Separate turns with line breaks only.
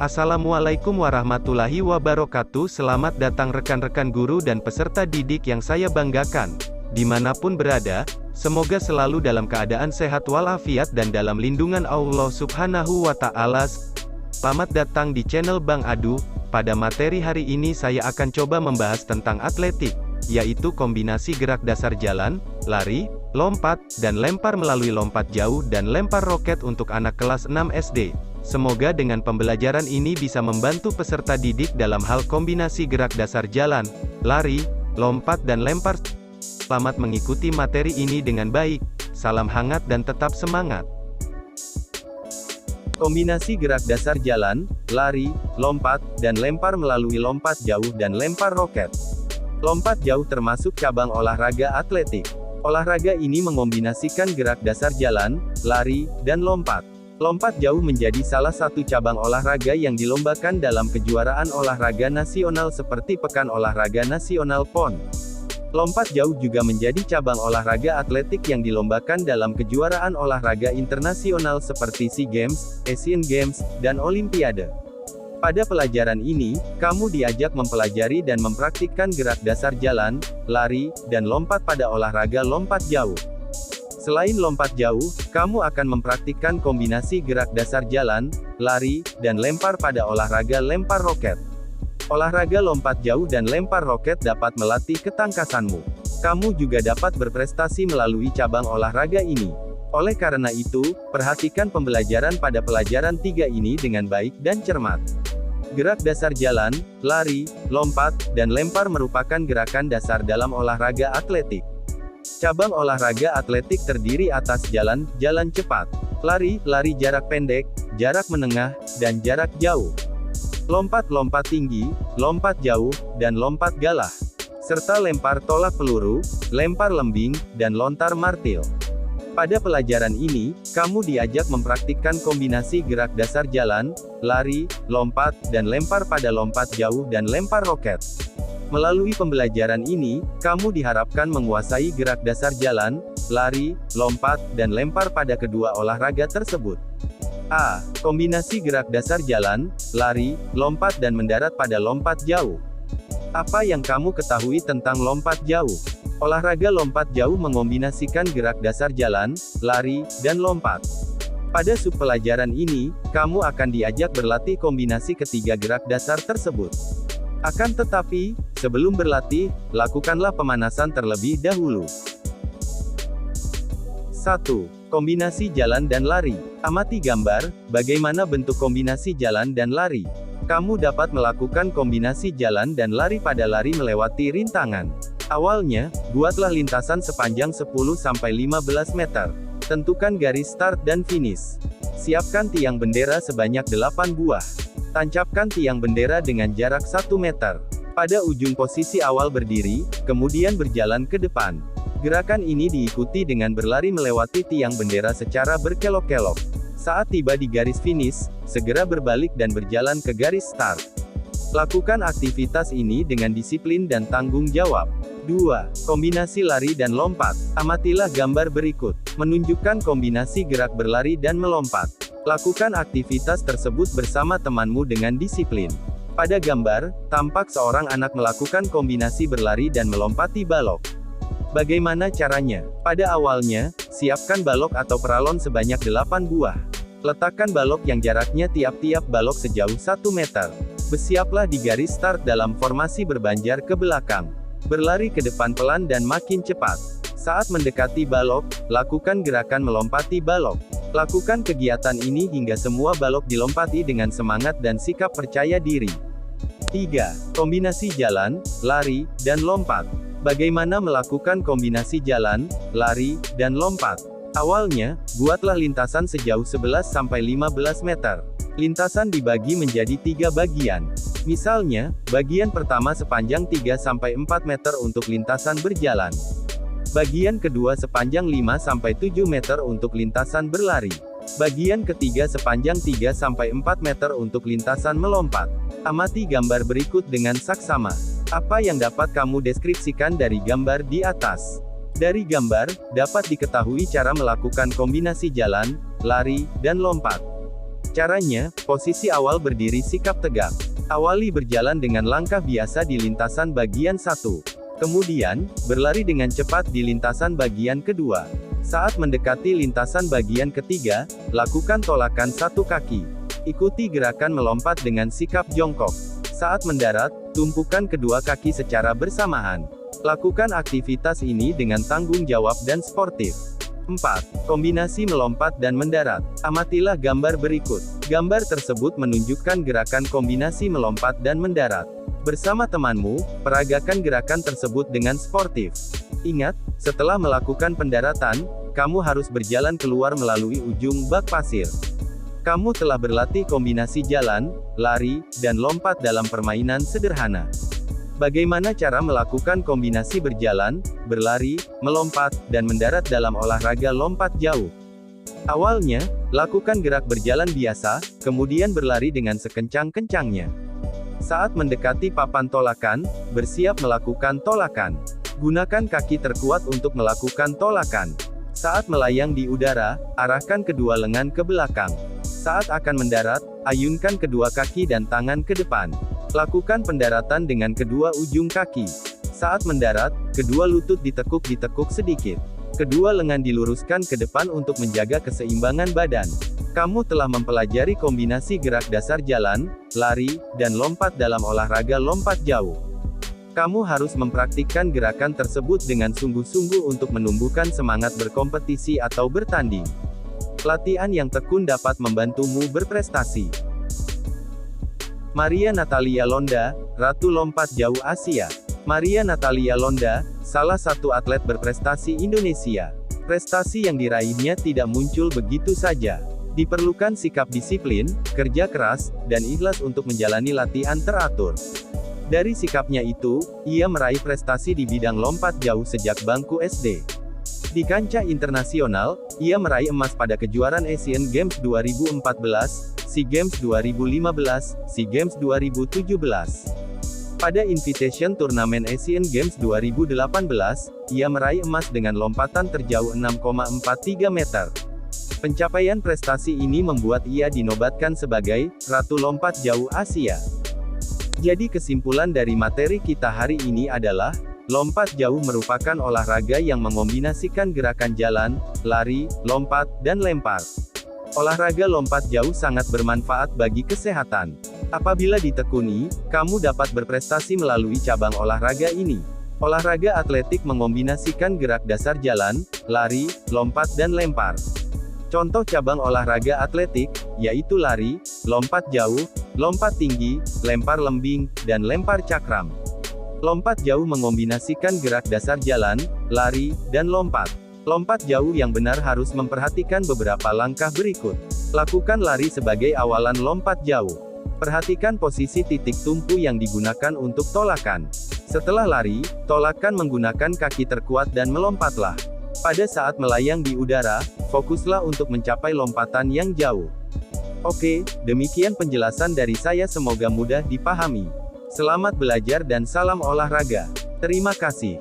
Assalamualaikum warahmatullahi wabarakatuh. Selamat datang rekan-rekan guru dan peserta didik yang saya banggakan. Dimanapun berada, semoga selalu dalam keadaan sehat walafiat dan dalam lindungan Allah Subhanahu wa Ta'ala. Selamat datang di channel Bang Adu. Pada materi hari ini saya akan coba membahas tentang atletik, yaitu kombinasi gerak dasar jalan, lari, lompat, dan lempar melalui lompat jauh dan lempar roket untuk anak kelas 6 SD. Semoga dengan pembelajaran ini bisa membantu peserta didik dalam hal kombinasi gerak dasar jalan, lari, lompat dan lempar. Selamat mengikuti materi ini dengan baik. Salam hangat dan tetap semangat. Kombinasi gerak dasar jalan, lari, lompat, dan lempar melalui lompat jauh dan lempar roket. Lompat jauh termasuk cabang olahraga atletik. Olahraga ini mengombinasikan gerak dasar jalan, lari, dan lompat. Lompat jauh menjadi salah satu cabang olahraga yang dilombakan dalam kejuaraan olahraga nasional seperti Pekan Olahraga Nasional PON. Lompat jauh juga menjadi cabang olahraga atletik yang dilombakan dalam kejuaraan olahraga internasional seperti SEA Games, Asian Games, dan Olimpiade. Pada pelajaran ini, kamu diajak mempelajari dan mempraktikkan gerak dasar jalan, lari, dan lompat pada olahraga lompat jauh. Selain lompat jauh, kamu akan mempraktikkan kombinasi gerak dasar jalan, lari, dan lempar pada olahraga lempar roket. Olahraga lompat jauh dan lempar roket dapat melatih ketangkasanmu. Kamu juga dapat berprestasi melalui cabang olahraga ini. Oleh karena itu, perhatikan pembelajaran pada pelajaran 3 ini dengan baik dan cermat. Gerak dasar jalan, lari, lompat, dan lempar merupakan gerakan dasar dalam olahraga atletik. Cabang olahraga atletik terdiri atas jalan, jalan cepat, lari, lari jarak pendek, jarak menengah, dan jarak jauh. Lompat, lompat tinggi, lompat jauh, dan lompat galah. Serta lempar tolak peluru, lempar lembing, dan lontar martil. Pada pelajaran ini, kamu diajak mempraktikkan kombinasi gerak dasar jalan, lari, lompat, dan lempar pada lompat jauh dan lempar roket. Melalui pembelajaran ini, kamu diharapkan menguasai gerak dasar jalan, lari, lompat, dan lempar pada kedua olahraga tersebut. A. Kombinasi gerak dasar jalan, lari, lompat dan mendarat pada lompat jauh. Apa yang kamu ketahui tentang lompat jauh? Olahraga lompat jauh mengombinasikan gerak dasar jalan, lari, dan lompat. Pada subpelajaran ini, kamu akan diajak berlatih kombinasi ketiga gerak dasar tersebut. Akan tetapi, sebelum berlatih, lakukanlah pemanasan terlebih dahulu. 1. Kombinasi jalan dan lari. Amati gambar, bagaimana bentuk kombinasi jalan dan lari. Kamu dapat melakukan kombinasi jalan dan lari pada lari melewati rintangan. Awalnya, buatlah lintasan sepanjang 10-15 meter. Tentukan garis start dan finish. Siapkan tiang bendera sebanyak 8 buah. Tancapkan tiang bendera dengan jarak 1 meter. Pada ujung posisi awal berdiri, kemudian berjalan ke depan. Gerakan ini diikuti dengan berlari melewati tiang bendera secara berkelok-kelok. Saat tiba di garis finish, segera berbalik dan berjalan ke garis start. Lakukan aktivitas ini dengan disiplin dan tanggung jawab. 2. Kombinasi lari dan lompat. Amatilah gambar berikut. Menunjukkan kombinasi gerak berlari dan melompat. Lakukan aktivitas tersebut bersama temanmu dengan disiplin. Pada gambar, tampak seorang anak melakukan kombinasi berlari dan melompati balok. Bagaimana caranya? Pada awalnya, siapkan balok atau peralon sebanyak 8 buah. Letakkan balok yang jaraknya tiap-tiap balok sejauh 1 meter. Bersiaplah di garis start dalam formasi berbanjar ke belakang. Berlari ke depan pelan dan makin cepat. Saat mendekati balok, lakukan gerakan melompati balok. Lakukan kegiatan ini hingga semua balok dilompati dengan semangat dan sikap percaya diri. 3. Kombinasi jalan, lari, dan lompat. Bagaimana melakukan kombinasi jalan, lari, dan lompat? Awalnya, buatlah lintasan sejauh 11-15 meter. Lintasan dibagi menjadi 3 bagian. Misalnya, bagian pertama sepanjang 3-4 meter untuk lintasan berjalan. Bagian kedua sepanjang 5-7 meter untuk lintasan berlari. Bagian ketiga sepanjang 3-4 meter untuk lintasan melompat. Amati gambar berikut dengan saksama. Apa yang dapat kamu deskripsikan dari gambar di atas? Dari gambar, dapat diketahui cara melakukan kombinasi jalan, lari, dan lompat. Caranya, posisi awal berdiri sikap tegak. Awali berjalan dengan langkah biasa di lintasan bagian 1. Kemudian, berlari dengan cepat di lintasan bagian kedua. Saat mendekati lintasan bagian ketiga, lakukan tolakan satu kaki. Ikuti gerakan melompat dengan sikap jongkok. Saat mendarat, tumpukan kedua kaki secara bersamaan. Lakukan aktivitas ini dengan tanggung jawab dan sportif. 4. Kombinasi melompat dan mendarat. Amatilah gambar berikut. Gambar tersebut menunjukkan gerakan kombinasi melompat dan mendarat. Bersama temanmu, peragakan gerakan tersebut dengan sportif. Ingat, setelah melakukan pendaratan, kamu harus berjalan keluar melalui ujung bak pasir. Kamu telah berlatih kombinasi jalan, lari, dan lompat dalam permainan sederhana. Bagaimana cara melakukan kombinasi berjalan, berlari, melompat, dan mendarat dalam olahraga lompat jauh? Awalnya, lakukan gerak berjalan biasa, kemudian berlari dengan sekencang-kencangnya. Saat mendekati papan tolakan, bersiap melakukan tolakan. Gunakan kaki terkuat untuk melakukan tolakan. Saat melayang di udara, arahkan kedua lengan ke belakang. Saat akan mendarat, ayunkan kedua kaki dan tangan ke depan. Lakukan pendaratan dengan kedua ujung kaki. Saat mendarat, kedua lutut ditekuk-ditekuk sedikit. Kedua lengan diluruskan ke depan untuk menjaga keseimbangan badan. Kamu telah mempelajari kombinasi gerak dasar jalan, lari, dan lompat dalam olahraga lompat jauh. Kamu harus mempraktikkan gerakan tersebut dengan sungguh-sungguh untuk menumbuhkan semangat berkompetisi atau bertanding. Latihan yang tekun dapat membantumu berprestasi. Maria Natalia Londa, Ratu Lompat Jauh Asia. Maria Natalia Londa, salah satu atlet berprestasi Indonesia. Prestasi yang diraihnya tidak muncul begitu saja. Diperlukan sikap disiplin, kerja keras, dan ikhlas untuk menjalani latihan teratur. Dari sikapnya itu, ia meraih prestasi di bidang lompat jauh sejak bangku SD. Di kancah internasional, ia meraih emas pada kejuaraan Asian Games 2014, SEA Games 2015, SEA Games 2017. Pada Invitation Turnamen Asian Games 2018, ia meraih emas dengan lompatan terjauh 6,43 meter. Pencapaian prestasi ini membuat ia dinobatkan sebagai Ratu Lompat Jauh Asia. Jadi kesimpulan dari materi kita hari ini adalah, lompat jauh merupakan olahraga yang mengombinasikan gerakan jalan, lari, lompat, dan lempar. Olahraga lompat jauh sangat bermanfaat bagi kesehatan. Apabila ditekuni, kamu dapat berprestasi melalui cabang olahraga ini. Olahraga atletik mengombinasikan gerak dasar jalan, lari, lompat dan lempar. Contoh cabang olahraga atletik, yaitu lari, lompat jauh, lompat tinggi, lempar lembing, dan lempar cakram. Lompat jauh mengombinasikan gerak dasar jalan, lari, dan lompat. Lompat jauh yang benar harus memperhatikan beberapa langkah berikut. Lakukan lari sebagai awalan lompat jauh. Perhatikan posisi titik tumpu yang digunakan untuk tolakan. Setelah lari, tolakan menggunakan kaki terkuat dan melompatlah. Pada saat melayang di udara, fokuslah untuk mencapai lompatan yang jauh. Oke, demikian penjelasan dari saya, semoga mudah dipahami. Selamat belajar dan salam olahraga. Terima kasih.